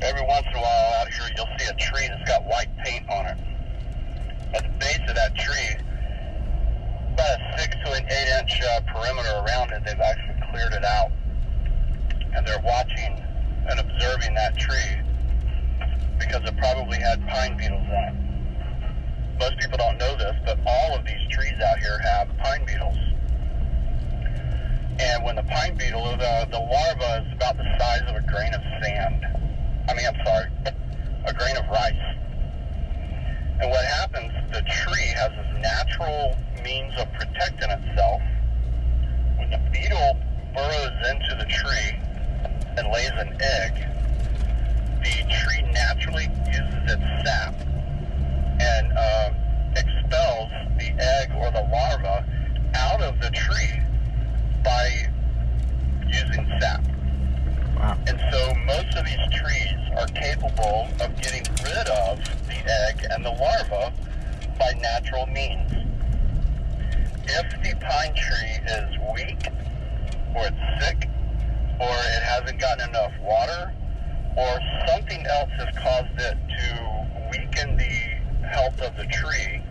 Every once in a while out here, you'll see a tree that's got white paint on it. At the base of that tree, about a 6 to an 8 inch perimeter around it, they've actually cleared it out. And they're watching and observing that tree because it probably had pine beetles in it. Most people don't know this, but all of these trees out here have pine beetles. And when the pine beetle, the larva is about the size of a grain of sand. A grain of rice. And what happens, the tree has this natural means of protecting itself. When the beetle burrows into the tree and lays an egg, the tree naturally uses its sap and expels the egg or the larva out of the tree by using sap. Wow. And so most of these trees are capable of getting rid of the egg and the larva by natural means. If the pine tree is weak, or it's sick, or it hasn't gotten enough water, or something else has caused it to weaken the health of the tree,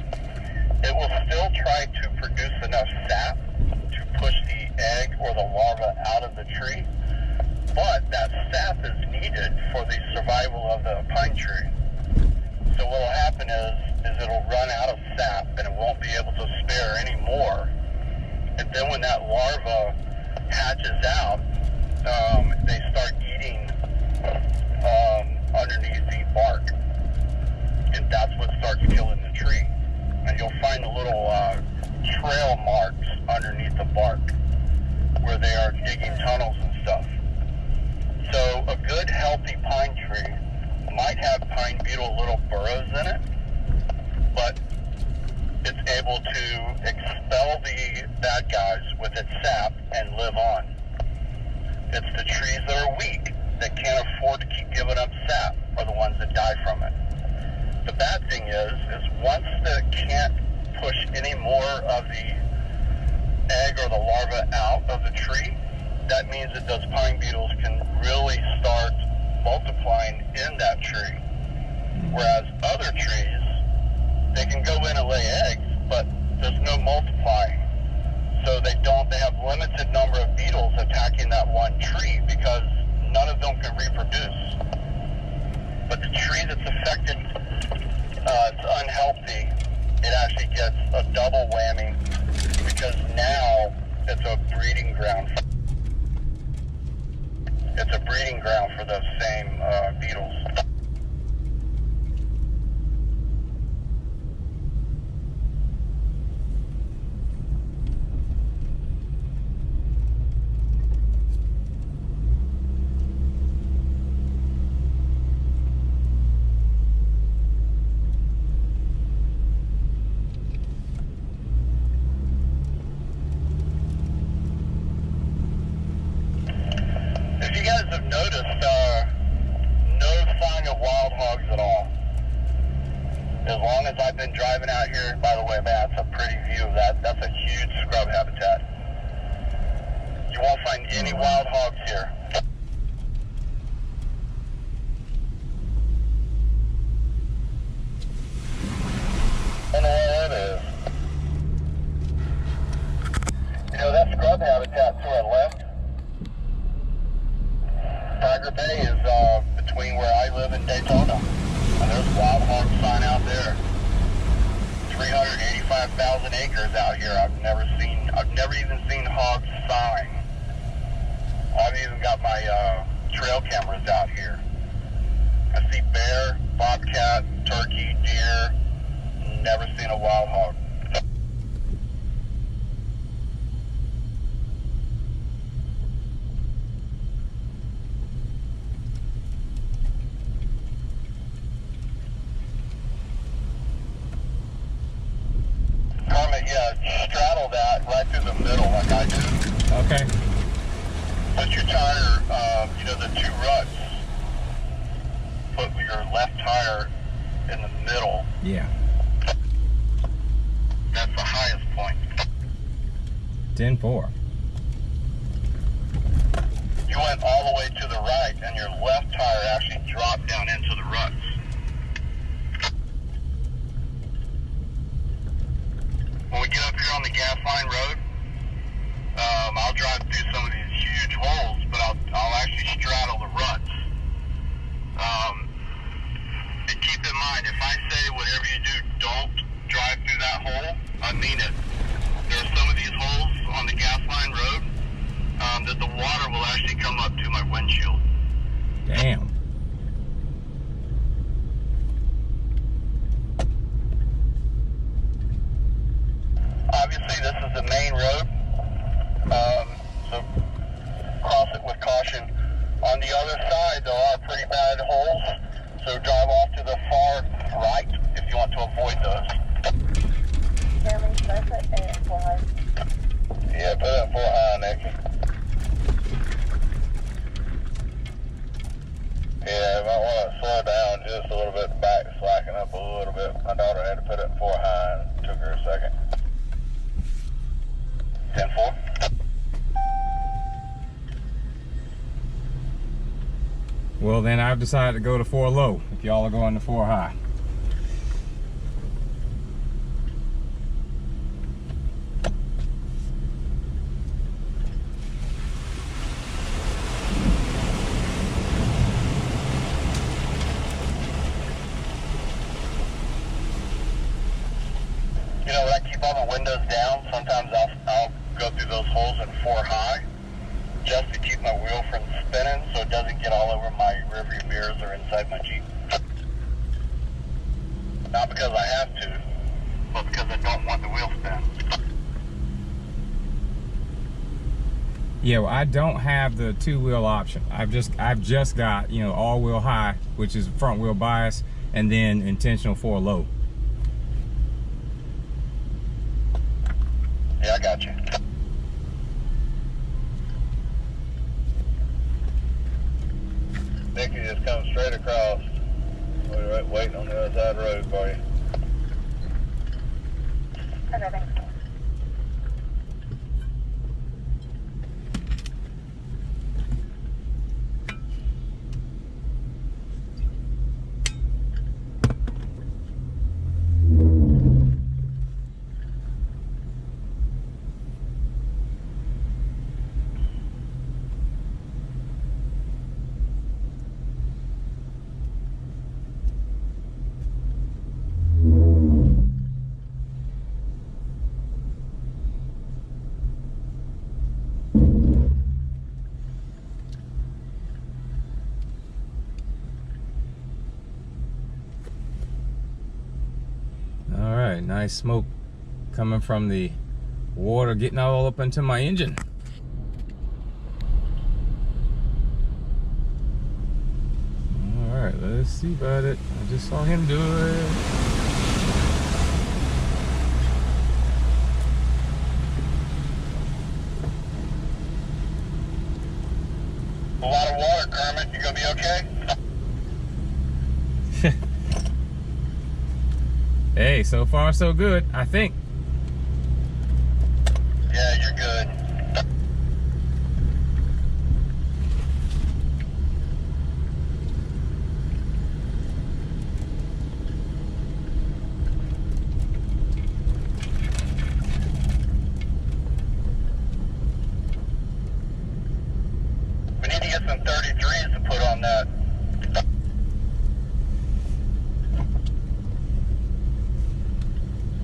it will still try to produce enough sap to push the egg or the larva out of the tree. But that sap is needed for the survival of the pine tree. So what will happen is it'll run out of sap and it won't be able to spare any more. And then when that larva hatches out, they start eating underneath the bark. And that's what starts killing the tree. And you'll find the little trail marks underneath the bark where they are digging tunnels and stuff. So a good healthy pine tree might have pine beetle little burrows in it, but it's able to expel the bad guys with its sap and live on. It's the trees that are weak, that can't afford to keep giving up sap, are the ones that die from it. The bad thing is once it can't push any more of the egg or the larva out of the tree, that means that those pine beetles can really start multiplying in that tree. Whereas other trees, they can go in and lay eggs, but there's no multiplying. So they have limited number of beetles attacking that one tree because none of them can reproduce. But the tree that's affected, it's unhealthy, it actually gets a double whammy because now it's a breeding ground. It's a breeding ground for those same beetles. If you guys have noticed, no sign of wild hogs at all. As long as I've been driving out here, by the way, man, that's a pretty view of that. That's a huge scrub habitat. You won't find any wild hogs here. I don't know where that is. You know, that scrub habitat to our left, Tiger Bay is between where I live in Daytona, and there's wild hog sign out there. 385,000 acres out here. I've never even seen hog sign. I've even got my trail cameras out here. I see bear, bobcat, turkey, deer. Never seen a wild hog. Straddle that right through the middle like I do. Okay. Put your tire, the two ruts. Put your left tire in the middle. Yeah. That's the highest point. 10-4. You went all the way to the right and your left tire actually dropped say whatever you do, don't drive through that hole. I mean it. There are some of these holes on the gas line road that the water will actually come up to my windshield. Damn. Obviously, this is the main road, so cross it with caution. On the other side, there are pretty bad holes, so drive off to the far right if you want to avoid those. Jeremy, should I put it in 4 high? Yeah, put it in 4 high, Nick. Yeah, you might want to slow down just a little bit back, slacken up a little bit. My daughter had to put it in 4 high, and it took her a second. 10-4. Well, then I've decided to go to 4 low, if y'all are going to 4 high. You know, when I keep all the windows down, sometimes I'll go through those holes in 4 high just to keep my wheel from spinning so it doesn't get all over my rearview mirrors or inside my Jeep. Not because I have to, but because I don't want the wheel spin. Yeah, well, I don't have the 2-wheel option. I've just got, you know, all-wheel high, which is front wheel bias, and then intentional 4 low. Yeah, I got you. Nicky just come straight across. We're right waiting on the other side of the road for you. Okay, thanks. All right, nice smoke coming from the water getting all up into my engine. All right, let's see about it. I just saw him do it. A lot of water, Kermit. You gonna be okay? Hey, so far so good, I think. Yeah, you're good. We need to get some 33s to put on that.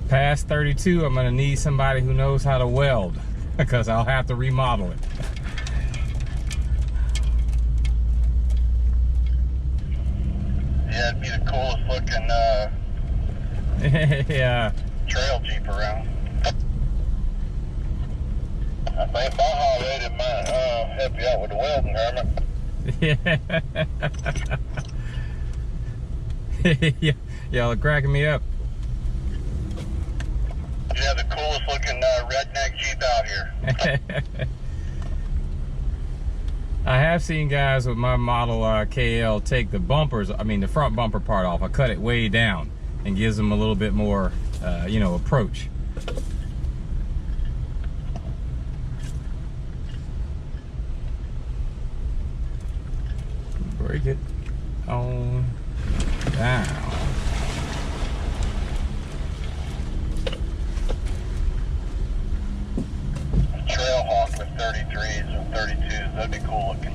Past 32, I'm gonna need somebody who knows how to weld because I'll have to remodel it. Yeah, it'd be the coolest looking Yeah. trail Jeep around. I think Baja Rated might help you out with the welding, Herman. Yeah. Y'all are cracking me up. You have the coolest looking redneck Jeep out here. I have seen guys with my model KL take the bumpers, I mean the front bumper part off. I cut it way down and gives them a little bit more, you know, approach. Break it on down. Trailhawk with 33s and 32s, that'd be cool looking.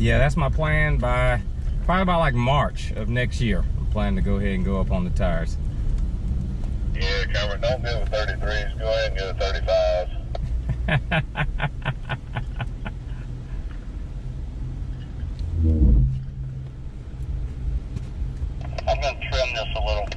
Yeah, that's my plan. Probably by like March of next year. I'm planning to go ahead and go up on the tires. Yeah, Cameron, don't get a 33s. Go ahead and get a 35. I'm going to trim this a little.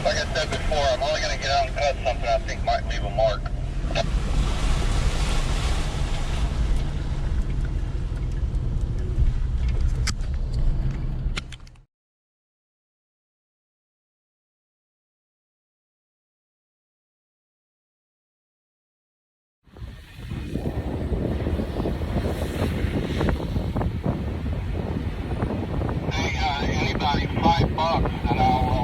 Like I said before, I'm only going to get out and cut something I think might leave a mark. Hey, anybody, $5 and I'll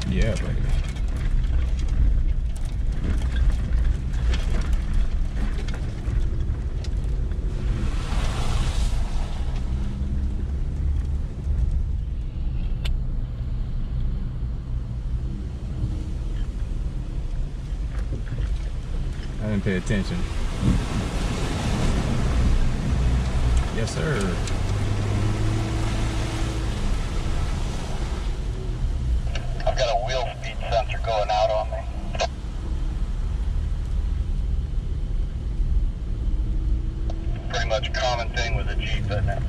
Yeah, baby. I didn't pay attention. Yes, sir. I've got a wheel speed sensor going out on me. Pretty much a common thing with a Jeep, isn't it?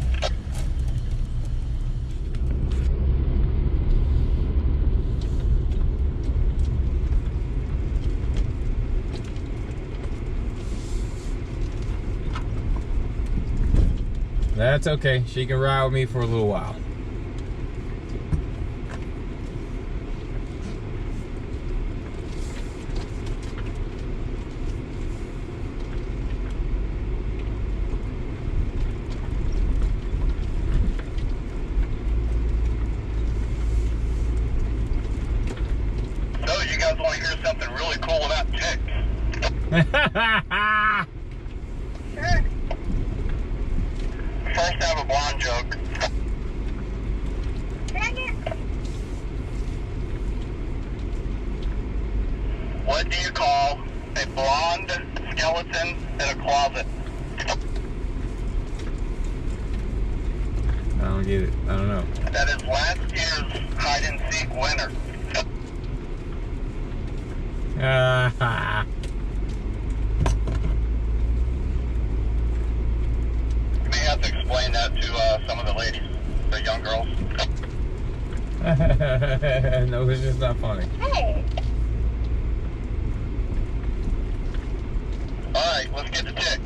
That's okay. She can ride with me for a little while. So, you guys want to hear something really cool about ticks? Sure. First, I have a blonde joke. Dang it. What do you call a blonde skeleton in a closet? I don't get it. I don't know. That is last year's hide-and-seek winner. You may have to explain that to some of the ladies, the young girls. No, it's just not funny. Hey. let's get to ticks.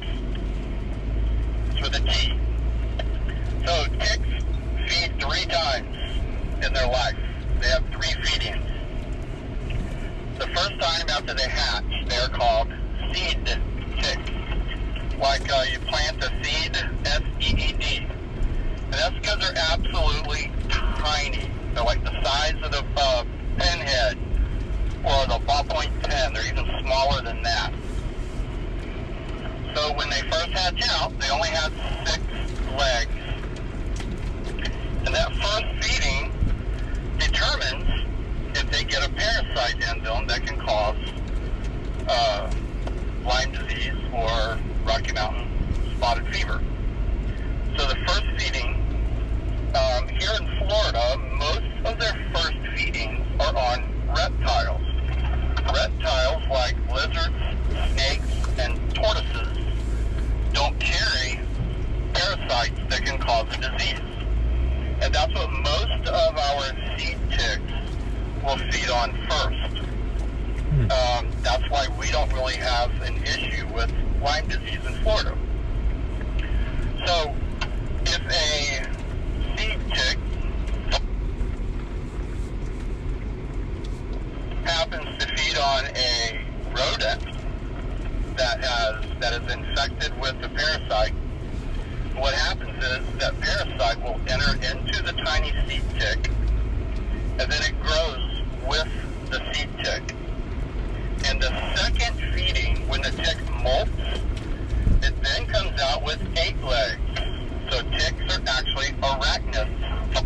It's with a T. So ticks feed 3 times in their life. They have 3 feedings. The first time after they hatch, they're called seed ticks. Like you plant a seed, S-E-E-D. And that's because they're absolutely tiny. They're like the size of the pinhead or the ballpoint pen. They're even smaller than that. So when they first hatch out, they only had 6 legs. And that first feeding determines if they get a parasite in them that can cause Lyme disease or Rocky Mountain spotted fever. So the first feeding, here in Florida, most of their first feedings are on reptiles. Reptiles like lizards, snakes, and tortoises don't carry parasites that can cause a disease. And that's what most of our seed ticks will feed on first. That's why we don't really have an issue with Lyme disease in Florida. So, if a seed tick happens to feed on a rodent that is infected with the parasite, what happens is that parasite will enter into the tiny seed tick, and then it grows with the seed tick. And the second feeding, when the tick molts, it then comes out with 8 legs. So ticks are actually arachnids.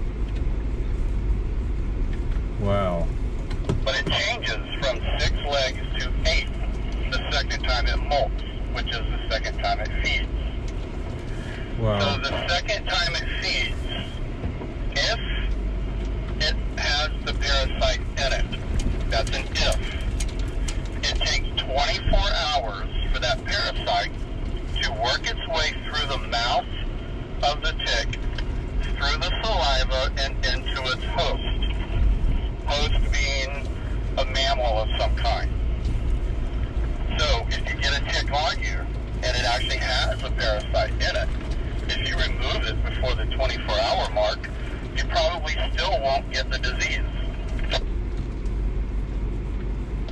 Wow. But it changes from 6 legs to 8 the second time it molts, which is the second time it feeds. Wow. So the second time it feeds, if it has the parasite in it, that's an if. It takes 24 hours for that parasite to work its way through the mouth of the tick, through the saliva, and into its host. Host being a mammal of some kind. So if you get a tick on you, and it actually has a parasite in it, if you remove it before the 24-hour mark, you probably still won't get the disease.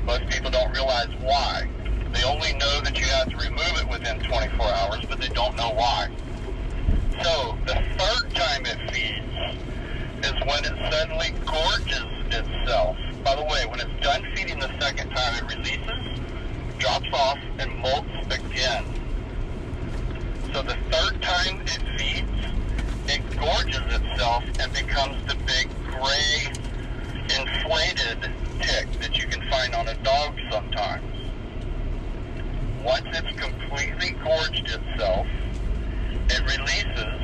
Most people don't realize why. They only know that you have to remove it within 24 hours, but they don't know why. So the third time it feeds is when it suddenly gorges itself. By the way, when it's done feeding the second time, it releases, drops off, and molts again. So the third time it feeds, it gorges itself and becomes the big gray inflated tick that you can find on a dog sometimes. Once it's completely gorged itself, it releases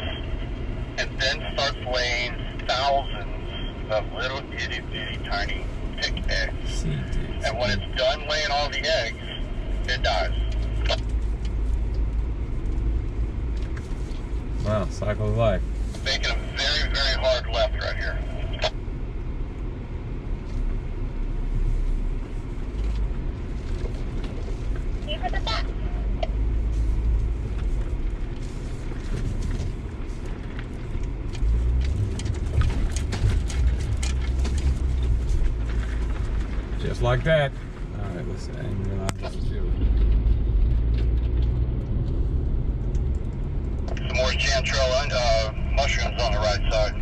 and then starts laying thousands of little itty bitty tiny tick eggs. And when it's done laying all the eggs, it dies. Wow, cycle of life. Making a very, very hard left right here. Keep it at that. Just like that. All right, let's see. I didn't realize this was you. Some more chanterelle mushrooms on the right side.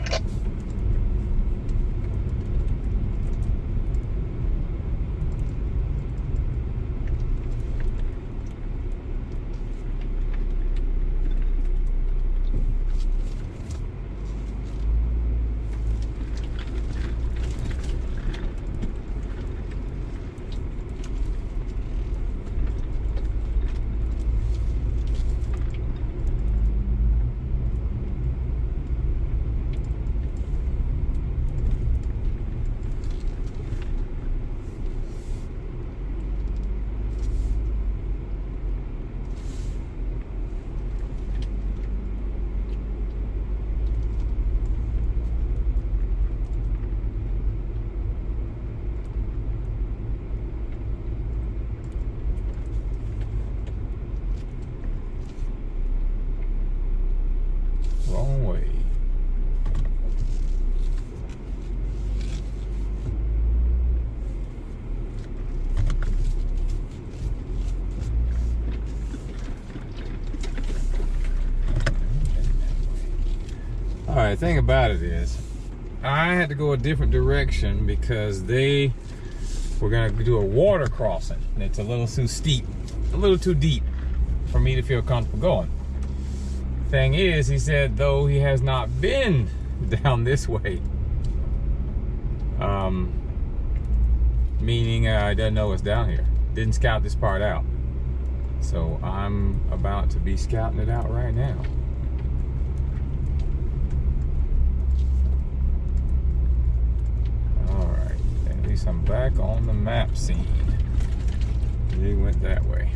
All right, thing about it is, I had to go a different direction because they were gonna do a water crossing, and it's a little too steep, a little too deep for me to feel comfortable going. Thing is, he said, though he has not been down this way, meaning he doesn't know what's down here. Didn't scout this part out. So I'm about to be scouting it out right now. All right, at least I'm back on the map scene. They went that way.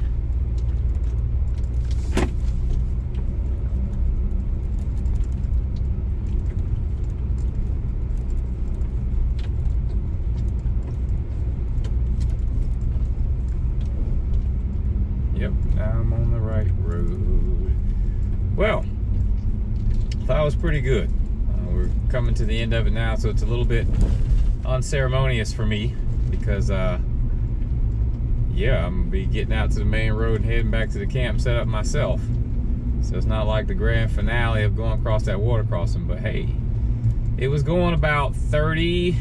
Yep, I'm on the right road. Well, thought it was pretty good. We're coming to the end of it now, so it's a little bit unceremonious for me because, yeah, I'm gonna be getting out to the main road and heading back to the camp, set up myself. So it's not like the grand finale of going across that water crossing, but hey, it was going about 30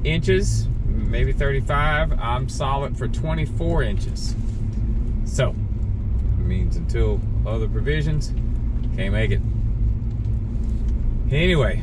inches, maybe 35. I'm solid for 24 inches. So, it means until other provisions, can't make it. Anyway,